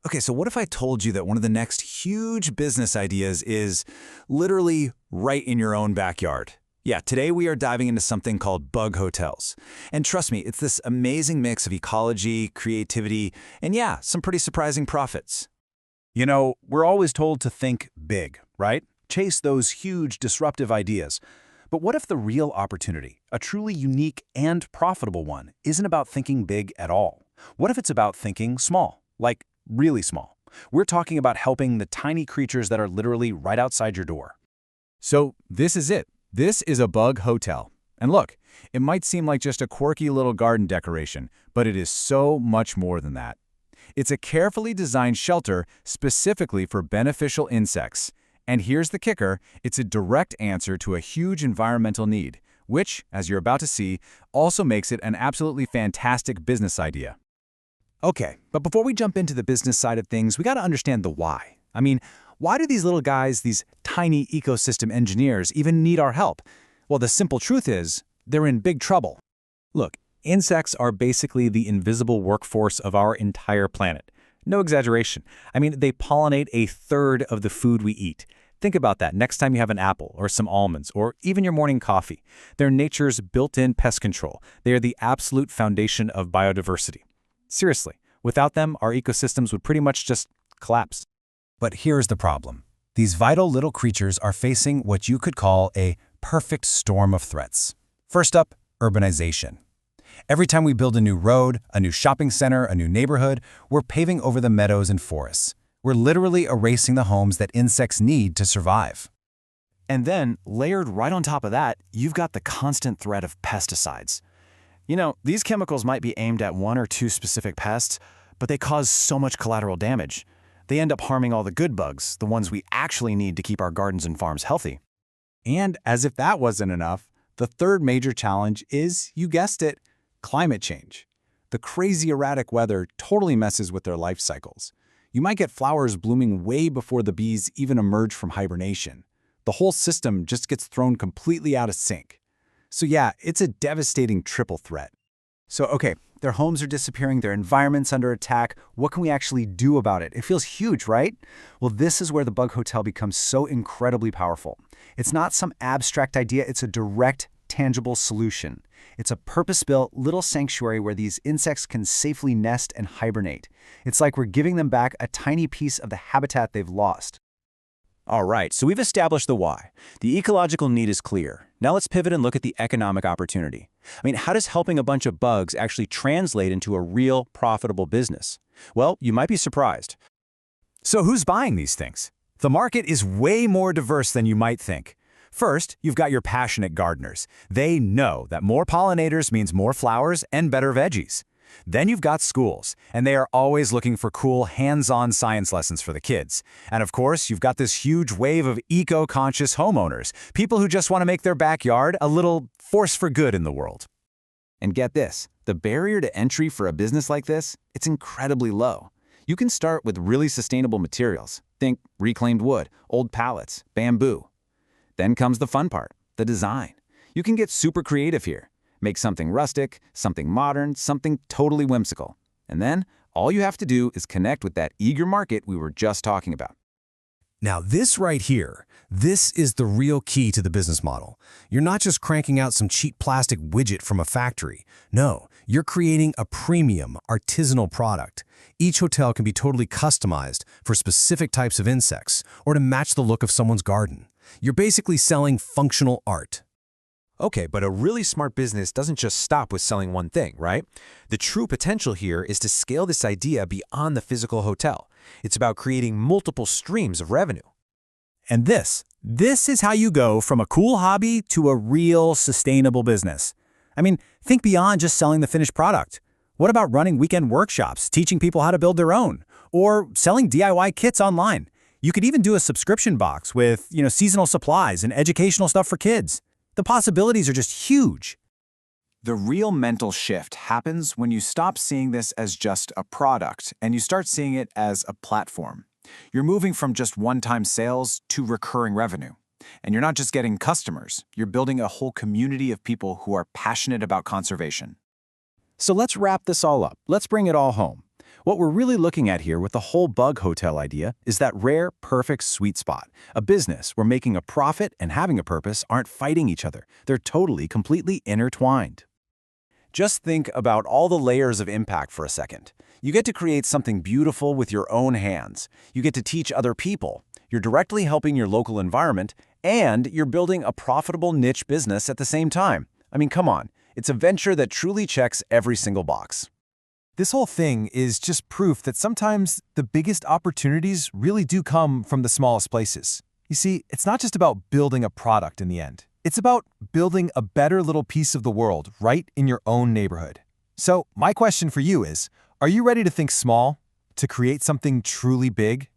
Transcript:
Okay, so what if I told you that one of the next huge business ideas is literally right in your own backyard? Yeah, today we are diving into something called bug hotels. And trust me, it's this amazing mix of ecology, creativity, and yeah, some pretty surprising profits. You know, we're always told to think big, right? Chase those huge disruptive ideas. But what if the real opportunity, a truly unique and profitable one, isn't about thinking big at all? What if it's about thinking small, like really small? We're talking about helping the tiny creatures that are literally right outside your door. So this is it. This is a bug hotel. And look, it might seem like just a quirky little garden decoration, but it is so much more than that. It's a carefully designed shelter specifically for beneficial insects. And here's the kicker, it's a direct answer to a huge environmental need, which, as you're about to see, also makes it an absolutely fantastic business idea. Okay, but before we jump into the business side of things, we got to understand the why. I mean, why do these little guys, these tiny ecosystem engineers, even need our help? Well, the simple truth is, they're in big trouble. Look, insects are basically the invisible workforce of our entire planet. No exaggeration. I mean, they pollinate a third of the food we eat. Think about that next time you have an apple or some almonds or even your morning coffee. They're nature's built-in pest control. They are the absolute foundation of biodiversity. Seriously, without them, our ecosystems would pretty much just collapse. But here's the problem. These vital little creatures are facing what you could call a perfect storm of threats. First up, urbanization. Every time we build a new road, a new shopping center, a new neighborhood, we're paving over the meadows and forests. We're literally erasing the homes that insects need to survive. And then, layered right on top of that, you've got the constant threat of pesticides. You know, these chemicals might be aimed at one or two specific pests, but they cause so much collateral damage. They end up harming all the good bugs, the ones we actually need to keep our gardens and farms healthy. And as if that wasn't enough, the third major challenge is, you guessed it, climate change. The crazy erratic weather totally messes with their life cycles. You might get flowers blooming way before the bees even emerge from hibernation. The whole system just gets thrown completely out of sync. So yeah, it's a devastating triple threat. So okay, their homes are disappearing, their environment's under attack. What can we actually do about it? It feels huge, right? Well, this is where the bug hotel becomes so incredibly powerful. It's not some abstract idea, it's a direct, tangible solution. It's a purpose-built little sanctuary where these insects can safely nest and hibernate. It's like we're giving them back a tiny piece of the habitat they've lost. All right, so we've established the why. The ecological need is clear. Now let's pivot and look at the economic opportunity. I mean, how does helping a bunch of bugs actually translate into a real, profitable business? Well, you might be surprised. So who's buying these things? The market is way more diverse than you might think. First, you've got your passionate gardeners. They know that more pollinators means more flowers and better veggies. Then you've got schools, and they are always looking for cool, hands-on science lessons for the kids. And of course, you've got this huge wave of eco-conscious homeowners, people who just want to make their backyard a little force for good in the world. And get this, the barrier to entry for a business like this, it's incredibly low. You can start with really sustainable materials. Think reclaimed wood, old pallets, bamboo. Then comes the fun part, the design. You can get super creative here. Make something rustic, something modern, something totally whimsical. And then, all you have to do is connect with that eager market we were just talking about. Now this right here, this is the real key to the business model. You're not just cranking out some cheap plastic widget from a factory. No, you're creating a premium, artisanal product. Each hotel can be totally customized for specific types of insects or to match the look of someone's garden. You're basically selling functional art. Okay, but a really smart business doesn't just stop with selling one thing, right? The true potential here is to scale this idea beyond the physical hotel. It's about creating multiple streams of revenue. And this is how you go from a cool hobby to a real sustainable business. I mean, think beyond just selling the finished product. What about running weekend workshops, teaching people how to build their own, or selling DIY kits online? You could even do a subscription box with, seasonal supplies and educational stuff for kids. The possibilities are just huge. The real mental shift happens when you stop seeing this as just a product and you start seeing it as a platform. You're moving from just one-time sales to recurring revenue. And you're not just getting customers, you're building a whole community of people who are passionate about conservation. So let's wrap this all up. Let's bring it all home. What we're really looking at here with the whole bug hotel idea is that rare, perfect sweet spot, a business where making a profit and having a purpose aren't fighting each other. They're totally, completely intertwined. Just think about all the layers of impact for a second. You get to create something beautiful with your own hands. You get to teach other people. You're directly helping your local environment, and you're building a profitable niche business at the same time. I mean, come on. It's a venture that truly checks every single box. This whole thing is just proof that sometimes the biggest opportunities really do come from the smallest places. You see, it's not just about building a product in the end. It's about building a better little piece of the world right in your own neighborhood. So my question for you is, are you ready to think small, to create something truly big?